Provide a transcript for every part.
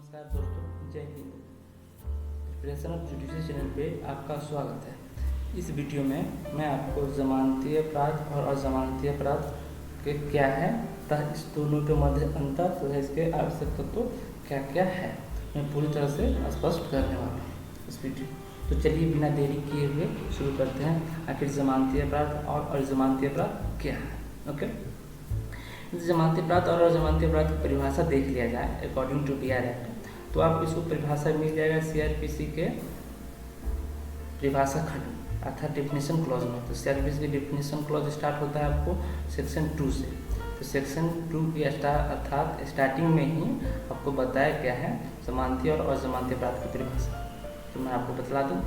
नमस्कार दोस्तों, जय Hind. Preparation of judicial channel पे आपका स्वागत है। इस वीडियो में मैं आपको जमानती अपराध और अजमानती अपराध के क्या है तथा इस दोनों के मध्य अंतर तथा इसके आवश्यक तत्व क्या क्या है मैं पूरी तरह से स्पष्ट करने वाला हूँ इस वीडियो। तो चलिए बिना देरी किए हुए शुरू करते हैं। आखिर जमानती अपराध और अजमानती अपराध क्या है। ओके, जमानती अपराध और अजमानती अपराध की परिभाषा देख लिया जाए अकॉर्डिंग टू BR एक्ट, तो आप इसको परिभाषा मिल जाएगा CRPC के परिभाषा खंड अर्थात डिफिनेशन क्लॉज में। तो CRPC के डिफिनेशन क्लॉज स्टार्ट होता है आपको सेक्शन 2 से। तो सेक्शन 2 की अर्थात स्टार्टिंग में ही आपको बताया गया है जमानती और अजमानती अपराध की परिभाषा। तो मैं आपको बतला दूँ,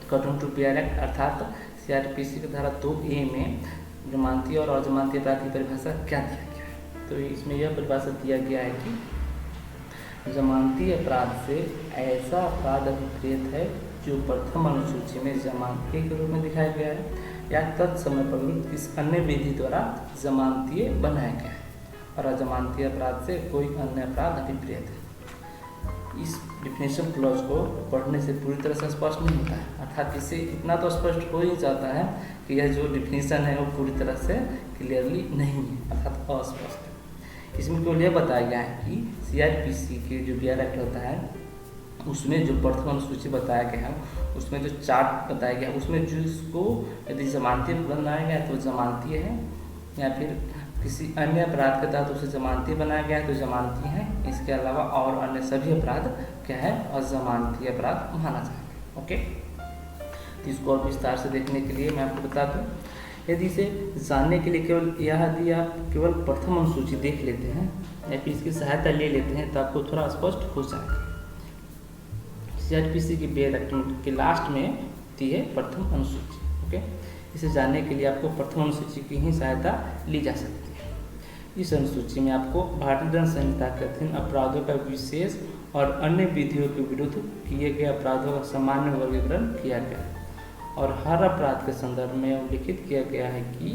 अकॉर्डिंग टू BR एक्ट अर्थात CRPC की धारा 2A में जमानती और अजमानती अपराध की परिभाषा क्या दिया गया है। तो इसमें यह परिभाषा दिया गया है कि जमानती अपराध से ऐसा अपराध अभिप्रेत है जो प्रथम अनुसूची में जमानती के रूप में दिखाया गया है या तत्समय प्रयुक्त किसी अन्य विधि द्वारा जमानती बनाया गया है, और अजमानती अपराध से कोई अन्य अपराध अभिप्रेत है। इस डिफिनेशन क्लॉज को पढ़ने से पूरी तरह से स्पष्ट नहीं होता है, अर्थात इससे इतना तो स्पष्ट हो ही जाता है कि यह जो डिफिनेशन है वो पूरी तरह से क्लियरली नहीं है, अर्थात अस्पष्ट है। इसमें केवल यह बताया गया है कि CRPC के जो BR एक्ट होता है उसमें जो प्रथम अनुसूची बताया गया है उसमें जो चार्ट बताया गया है उसमें जिसको यदि जमानती बनाया गया है तो जमानती है, या फिर किसी अन्य अपराध के तहत उसे जमानती बनाया गया है तो जमानती है। इसके अलावा और अन्य सभी अपराध क्या है, अजमानती अपराध माना जाएगा। ओके, तो इसको और विस्तार से देखने के लिए मैं आपको बता दूँ, यदि इसे जानने के लिए केवल यदि आप केवल प्रथम अनुसूची देख लेते हैं या फिर इसकी सहायता ले लेते हैं तो आपको थोड़ा स्पष्ट हो जाएगा। CRPC की BR एक्ट के लास्ट में होती है प्रथम अनुसूची। ओके, इसे जानने के लिए आपको प्रथम अनुसूची की ही सहायता ली जा सकती है। इस अनुसूची में आपको भारतीय दंड संहिता के अधीन अपराधों का विशेष और अन्य विधियों के विरुद्ध किए गए अपराधों का सामान्य वर्गीकरण किया गया है, और हर अपराध के संदर्भ में उल्लिखित किया गया है कि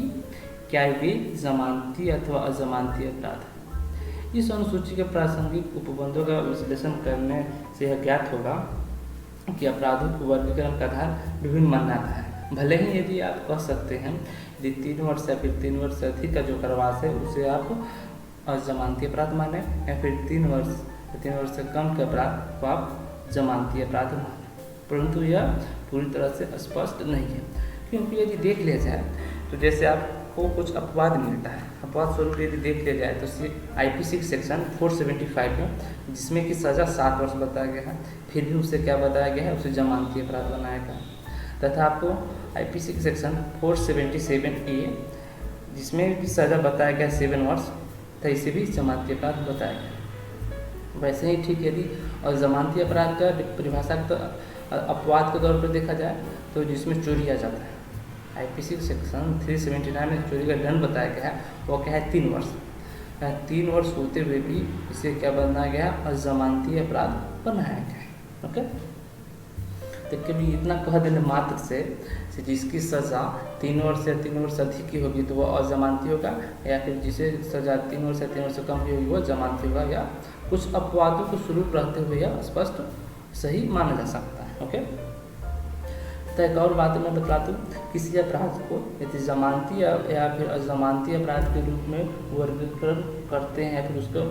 क्या वे जमानती अथवा अजमानती अपराध है। इस अनुसूची के प्रासंगिक उपबंधों का विश्लेषण करने से यह ज्ञात होगा कि अपराधों के वर्गीकरण का आधार विभिन्न माना गया है। भले ही यदि आप कह सकते हैं यदि 3 वर्ष या फिर 3 वर्ष से अधिक का जो कारावास है उसे आप अजमानती अपराध माने, या फिर 3 वर्ष से कम के अपराध को आप जमानती अपराध माने, परंतु यह पूरी तरह से स्पष्ट नहीं है। क्योंकि यदि देख लिया जाए तो जैसे आपको कुछ अपवाद मिलता है, अपवाद स्वरूप यदि देख लिया जाए तो IPC सेक्शन 475 है जिसमें कि सज़ा 7 वर्ष बताया गया है, फिर भी उसे क्या बताया गया है, उसे जमानती अपराध बनाया गया है। तथा आपको IPC के सेक्शन 477A जिसमें भी सज़ा बताया गया 7 वर्ष तो इसे भी जमानती अपराध बताया गया। वैसे ही ठीक यदि अजमानती अपराध का परिभाषा अपवाद के तौर पर देखा जाए तो जिसमें चोरी आ जाता है, IPC सेक्शन 379 में चोरी का दंड बताया गया है वो क्या है 3 वर्ष। 3 वर्ष होते हुए भी इसे क्या बनाया गया, अजमानती अपराध बनाया गया है। ओके, तो कभी इतना कह देने मात्र से जिसकी सज़ा 3 वर्ष या 3 वर्ष अधिक की होगी तो वह अजमानती होगा, या फिर जिसे सज़ा 3 वर्ष या 3 वर्ष से कम की होगी वह जमानती होगा, या कुछ अपवादों को स्वरूप रहते हुए यह स्पष्ट सही माना जा सकता है। ओके, तो एक और बात मैं बता दूँ, किसी अपराध को यदि जमानती या फिर अजमानती अपराध के रूप में वर्गीकरण करते हैं या फिर उसको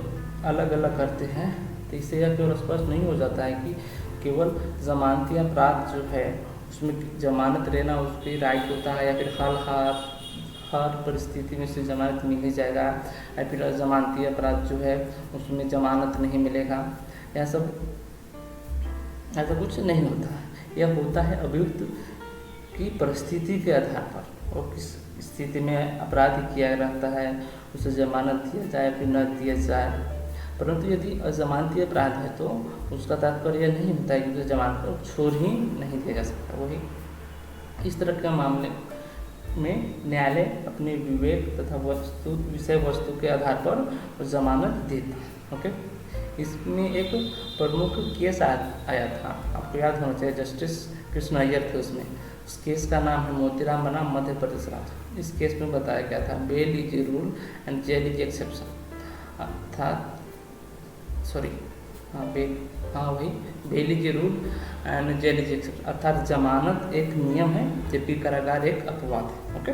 अलग अलग करते हैं तो इससे यह केवल स्पष्ट नहीं हो जाता है कि केवल जमानती अपराध जो है उसमें जमानत रहना उसकी राइट होता है, या फिर हर परिस्थिति में से जमानत मिल ही जाएगा, या फिर अजमानती अपराध जो है उसमें जमानत नहीं मिलेगा। ऐसा कुछ नहीं होता है। यह होता है अभियुक्त की परिस्थिति के आधार पर और किस स्थिति में अपराध किया रहता है उसे जमानत दिया जाए फिर न दिया जाए। परंतु यदि अजमानती अपराध है तो उसका तात्पर्य यह नहीं होता है कि उसे जमानत पर छोड़ ही नहीं दिया जा सकता। वही इस तरह के मामले में न्यायालय अपने विवेक तथा विषय वस्तु के आधार पर जमानत देता है। ओके, इसमें एक प्रमुख केस आया था, आपको याद होना चाहिए, जस्टिस कृष्ण अय्यर थे उसमें। उस केस का नाम है मोतीराम बनाम मध्य प्रदेश राज्य। इस केस में बताया गया था bail is a rule and jail is exception, अर्थात हाँ बेल, हाँ वही बेली के rule and jail is exception, अर्थात जमानत एक नियम है जबकि कारागार एक अपवाद है। ओके,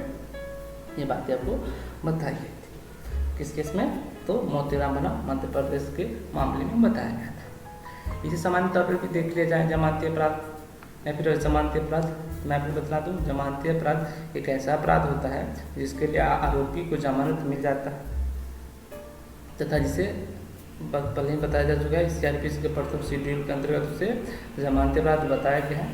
ये बातें आपको बताई गई थी किस केस में, तो मोतीराम बनाम मध्य प्रदेश के मामले में बताया गया था। इसे सामान्य तौर पर भी देख लिया जाए जमानती अपराध या फिर जमानती अपराध। मैं आपको बता दूं, जमानती अपराध एक ऐसा अपराध होता है जिसके लिए आरोपी को जमानत मिल जाता है तथा जिसे पहले ही बताया जा चुका है, CRPC के प्रथम शेड्यूल के अंतर्गत उसे जमानती अपराध बताया गया है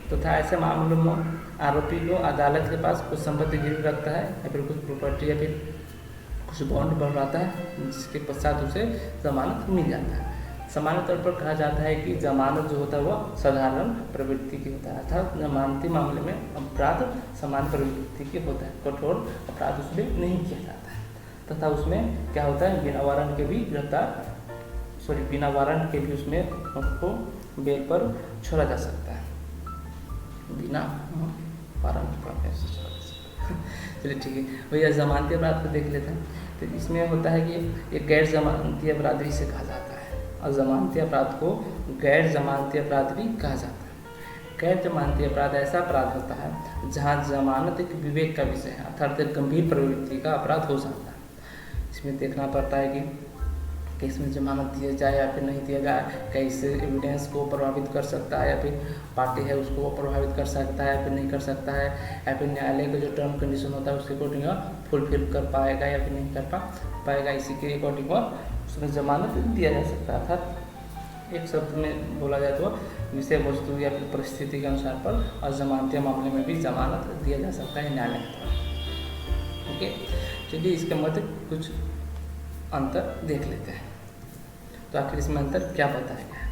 तथा ऐसे मामलों में आरोपी को अदालत के पास कुछ संपत्ति गिरवी रखता है या फिर कुछ प्रॉपर्टी या फिर कुछ बॉन्ड बढ़वाता है, जिसके पश्चात उसे जमानत मिल जाता है। सामान्य तौर पर कहा जाता है कि जमानत जो होता है वह साधारण प्रवृत्ति की होता है, अर्थात जमानती मामले में अपराध सामान्य प्रवृत्ति की होता है, कठोर अपराध उसमें नहीं किया जाता है तथा उसमें क्या होता है, बिना वारंट के भी बिना वारंट के भी उसमें उसको बेल पर छोड़ा जा सकता है, बिना वारंट पर कैसे छोड़ा जा सकता है। चलिए ठीक है भैया, जमानती अपराध को देख लेते हैं। तो इसमें होता है कि एक गैर जमानती अपराध भी इसे कहा जाता है और जमानती अपराध को गैर जमानती अपराध भी कहा जाता है। गैर जमानती अपराध ऐसा अपराध होता है जहां जमानत एक विवेक का विषय है, अर्थात एक गंभीर प्रवृत्ति का अपराध हो जाता है। इसमें देखना पड़ता है कि इसमें जमानत दिया जाए या फिर नहीं दिया जाए, कैसे एविडेंस को प्रभावित कर सकता है या फिर पार्टी है उसको वो प्रभावित कर सकता है या फिर नहीं कर सकता है, या फिर न्यायालय का जो टर्म कंडीशन होता है उसके अकॉर्डिंग फुलफिल कर पाएगा या फिर नहीं कर पाएगा, इसी के अकॉर्डिंग उसमें जमानत दिया जा सकता है। अर्थात एक शब्द में बोला जाए तो विषय वस्तु या फिर परिस्थिति के अनुसार पर और जमानती मामले में भी जमानत दिया जा सकता है न्यायालय के द्वारा। ओके, चलिए इसके मध्य कुछ अंतर देख लेते हैं। तो आखिर इसमें अंतर क्या बताया गया है,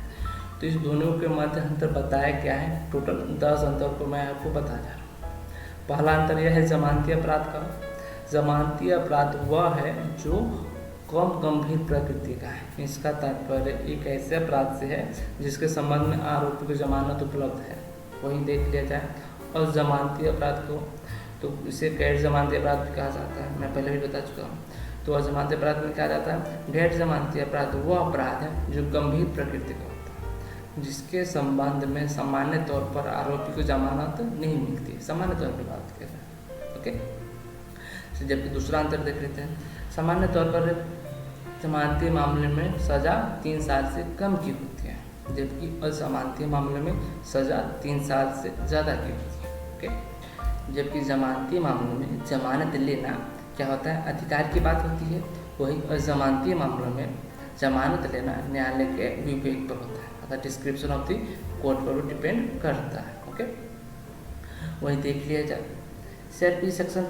तो इस दोनों के मध्य अंतर बताया गया है, टोटल 10 अंतर को मैं आपको बता जा रहा हूँ। पहला अंतर यह है जमानती अपराध का। जमानती अपराध वह है जो कम गंभीर प्रकृति का है। इसका तात्पर्य एक ऐसे अपराध से है जिसके संबंध में आरोपी को जमानत उपलब्ध है, वही देख लिया जाए। और जमानती अपराध को तो इसे गैर जमानती अपराध भी कहा जाता है, मैं पहले भी बता चुका हूँ। तो अजमानती अपराध में कहा जाता है गैर जमानती अपराध वो अपराध है जो गंभीर प्रकृति का होता है, जिसके संबंध में सामान्य तौर पर आरोपी को जमानत नहीं मिलती, सामान्य तौर पर बात कर रहे हैं। ओके, जबकि दूसरा अंतर देख लेते हैं। सामान्य तौर पर जमानती मामले में सजा 3 साल से कम की होती है, जबकि अजमानती मामले में सजा 3 साल से ज़्यादा की होती है। ओके, जबकि जमानती मामले में जमानत लेना क्या होता है, अधिकार की बात होती है, वही अजमानती मामलों में जमानत लेना न्यायालय के विवेक पर होता है, अर्थात डिस्क्रिप्शन ऑफ द कोर्ट पर डिपेंड करता है। ओके, वही देख लिया जाए। CRPC सेक्शन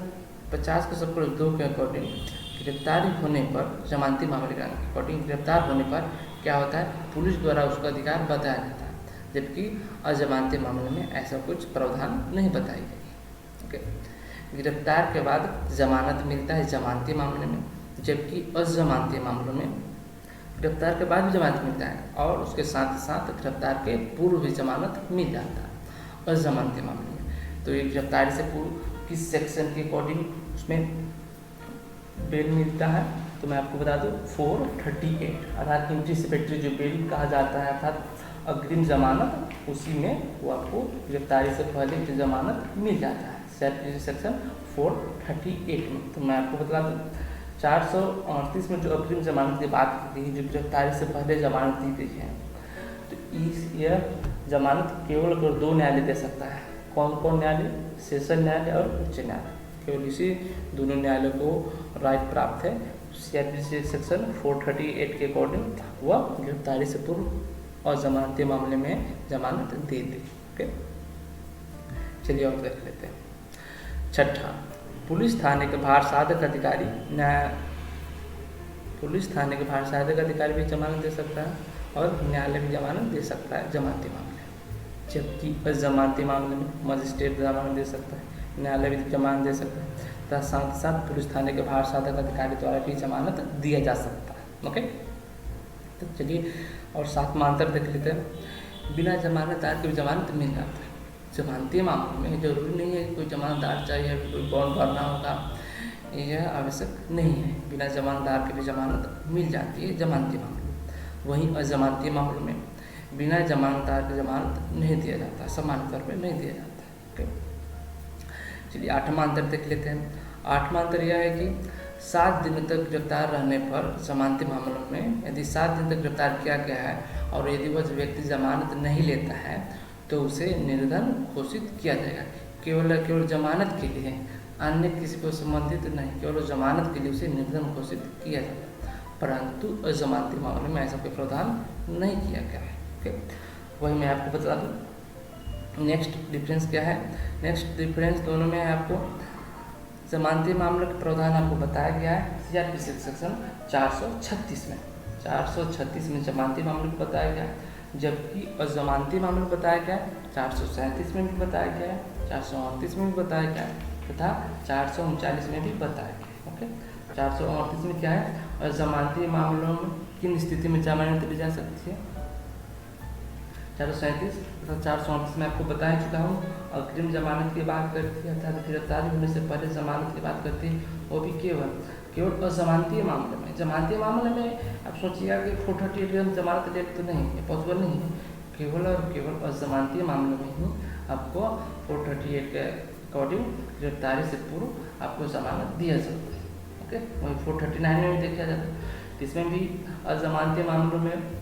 50 के सब 2 के अकॉर्डिंग गिरफ्तारी होने पर, जमानती मामले के अकॉर्डिंग गिरफ्तार होने पर क्या होता है, पुलिस द्वारा उसका अधिकार बताया जाता है, जबकि अजमानती मामले में ऐसा कुछ प्रावधान नहीं बताई गई। ओके, गिरफ्तार के बाद जमानत मिलता है जमानती मामले में, जबकि अजमानती मामलों में गिरफ्तार के बाद भी जमानत मिलता है और उसके साथ साथ गिरफ्तार के पूर्व भी जमानत मिल जाता है अजमानती मामले में। तो ये गिरफ्तारी से पूर्व किस सेक्शन के अकॉर्डिंग उसमें बेल मिलता है, तो मैं आपको बता दूं 438, अर्थात एंटीसिपेटरी जो बेल कहा जाता है, अर्थात अग्रिम जमानत, उसी में वो आपको गिरफ्तारी से पहले की जमानत मिल जाता है CRPC सेक्शन 438 में। तो मैं आपको बता दूँ 438 में जो अग्रिम जमानत की बात की गई, जो गिरफ्तारी से पहले जमानत दी गई है, तो यह जमानत केवल 2 न्यायालय दे सकता है। कौन कौन न्यायालय, सेशन न्यायालय और उच्च न्यायालय, केवल इसी दोनों न्यायालय को राइट प्राप्त है CRPC सेक्शन 438 के अकॉर्डिंग वह गिरफ्तारी से पूर्व और जमानती मामले में जमानत दे दे। ओके, चलिए और देख लेते हैं। छठा, पुलिस थाने के भार साधक अधिकारी पुलिस थाने के भार साधक अधिकारी भी जमानत दे सकता है और न्यायालय भी जमानत दे सकता है जमानती मामले में, जबकि अजमानती मामले में मजिस्ट्रेट जमानत दे सकता है, न्यायालय भी जमानत दे सकता है तथा साथ साथ पुलिस थाने के भार साधक अधिकारी द्वारा भी जमानत दिया जा सकता है। ओके, तो चलिए और 7वां अंतर देख लेते हैं। बिना जमानतदार की भी जमानत मिल जाता है। जमानती मामले में जरूरी नहीं है कोई जमानतदार चाहिए, कोई बॉन्ड भरना होगा, यह आवश्यक नहीं है, बिना जमानतदार की भी जमानत मिल जाती है जमानती मामले में। वहीं अजमानती मामलों में बिना जमानतदार की जमानत नहीं दिया जाता, सामान्य तौर पर नहीं दिया जाता। ओके, चलिए 8वां अंतर देख लेते हैं। 8वां अंतर यह है कि 7 दिन तक गिरफ्तार रहने पर जमानती मामलों में यदि 7 दिन तक गिरफ्तार किया गया है और यदि वह व्यक्ति जमानत नहीं लेता है तो उसे निर्दोष घोषित किया जाएगा। केवल जमानत के लिए, अन्य किसी को संबंधित नहीं, केवल जमानत के लिए उसे निर्दोष घोषित किया जाएगा, परंतु अजमानती मामले में ऐसा कोई प्रावधान नहीं किया गया है। ओके, वही मैं आपको बता दूँ। नेक्स्ट डिफरेंस क्या है? नेक्स्ट डिफरेंस दोनों में है आपको जमानती मामलों के प्रावधान आपको बताया गया है सीआरपीसी सेक्शन 436 में। 436 में जमानती मामलों को बताया गया है, जबकि अजमानती मामलों को बताया गया है 437 में भी बताया गया है, 438 में भी बताया गया है तथा 439 में भी बताया गया है। ओके, 438 में क्या है? अजमानती मामलों में किन स्थिति में जमानत ली जा सकती है? 437 तथा 438 में आपको बता चुका हूँ। अग्रिम जमानत की बात करती है अर्थात गिरफ्तारी होने से पहले जमानत की बात करती है, वो भी केवल अजमानती मामले में। जमानती मामले में आप सोचिएगा कि 438 हम जमानत ले तो नहीं, ये पॉसिबल नहीं है। केवल और केवल अजमानती मामले में ही आपको 438 के अकॉर्डिंग गिरफ्तारी से पूर्व आपको जमानत दिया जाता है। ओके, वही 439 में भी देखा जाता है। इसमें भी अजमानती मामलों में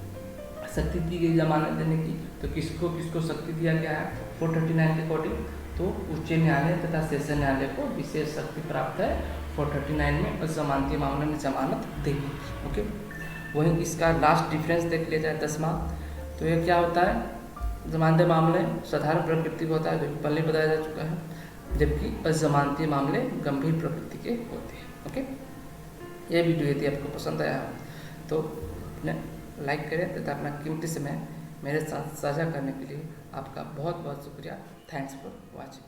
शक्ति दी गई जमानत देने की, तो किसको किसको शक्ति दिया गया है 439 के अकॉर्डिंग? तो उच्च न्यायालय तथा सेशन न्यायालय को विशेष शक्ति प्राप्त है 439 में अजमानती मामले में जमानत देने की। ओके, वहीं इसका लास्ट डिफरेंस देख लिया जाए 10वां, तो ये क्या होता है? जमानती मामले साधारण प्रकृति का होता है, जो पहले बताया जा चुका है, जबकि अजमानती मामले गंभीर प्रकृति के होते हैं। ओके, ये वीडियो यदि आपको पसंद आया तो अपने लाइक करें तथा अपना कीमती समय मेरे साथ साझा करने के लिए आपका बहुत बहुत शुक्रिया। Thanks for watching.